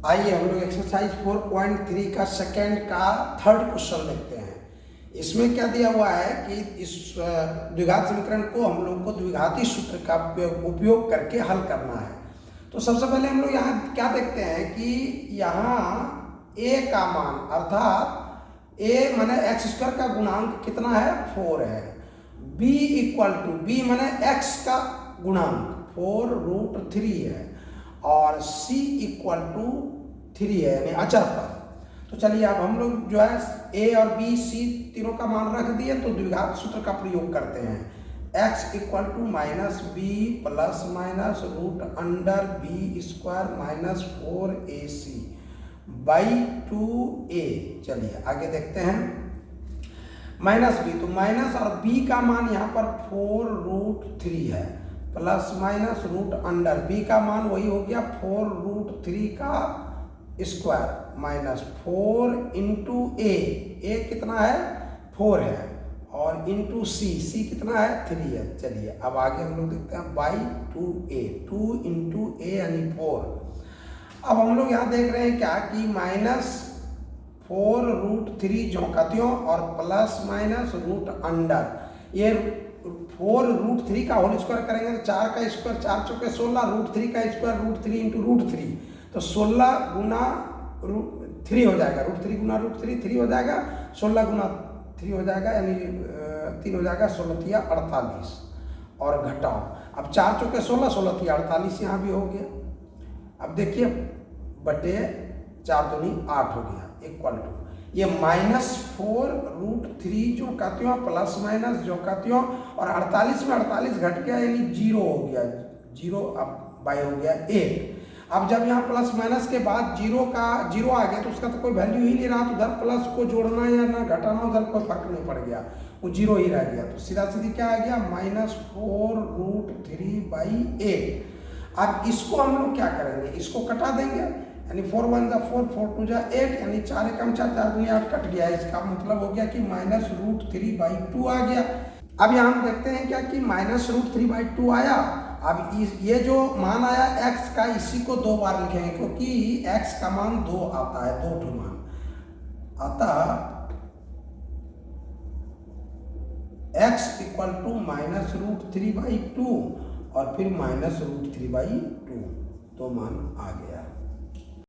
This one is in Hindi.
आइए हम लोग एक्सरसाइज 4.3 का सेकेंड का थर्ड क्वेश्चन देखते हैं। इसमें क्या दिया हुआ है कि इस द्विघात समीकरण को हम लोग को द्विघाती सूत्र का उपयोग करके हल करना है। तो सबसे पहले हम लोग यहाँ क्या देखते हैं कि यहाँ a का मान अर्थात a माने एक्स स्क्वायर का गुणांक कितना है 4 है। b इक्वल टू b माने x का गुणांक 4√3 है और c इक्वल टू 3 है यानी अचर पर। तो चलिए अब हम लोग जो है a और b c तीनों का मान रख दिए तो द्विघात सूत्र का प्रयोग करते हैं। x equal to minus b plus minus root under b square minus 4ac by 2a। चलिए आगे देखते हैं। माइनस बी तो माइनस और b का मान यहाँ पर 4√3 है plus minus root under b का मान वही हो गया 4√3 का स्क्वायर माइनस 4 इंटू ए कितना है 4 है और इंटू सी कितना है 3 है। चलिए अब आगे हम लोग देखते हैं बाई 2a 2 इंटू ए यानी 4। अब हम लोग यहाँ देख रहे हैं क्या कि माइनस 4√3 जोकतियों और प्लस माइनस रूट अंडर ये 4√3 का होल स्क्वायर करेंगे तो 4 का स्क्वायर 4 चौके 16 √3 का स्क्वायर √3 इंटू √3 तो 16 गुना 3 हो जाएगा √3 गुना √3 3 हो जाएगा 16 गुना 3 हो जाएगा यानी 3 हो जाएगा 16 48 और घटाओ। अब 4 चौके 16 16 48 यहाँ भी हो गया। अब देखिए बटे 4 दूनी 8 हो गया इक्वल टू ये -4√3 जोकतियों प्लस माइनस जोकतियों और 48 में 48 घट गया यानी 0 हो गया 0 अब बाई हो गया 8। अब जब यहाँ प्लस माइनस के बाद 0 आ गया तो उसका तो कोई वैल्यू ही नहीं रहा तो उधर प्लस को जोड़ना या ना घटाना उधर कोई फर्क नहीं पड़ गया वो 0 ही रह गया। तो सीधा सीधी क्या आ गया -4√3 बाई 8। अब इसको हम लोग क्या करेंगे इसको कटा देंगे यानी 4 1 जा 4 4 2 जा 8 यानी 4 एकम 4 4 दूनी 8 कट गया। इसका मतलब हो गया कि -√3 बाई 2 आ गया। अब यहाँ हम देखते हैं क्या कि -√3 बाई 2 आया। अब ये जो मान आया x का इसी को 2 बार लिखेंगे क्योंकि x का मान 2 आता है 2 ठो मान अतः x इक्वल टू -√3 बाई 2 और फिर -√3 बाई 2 तो मान आ गया।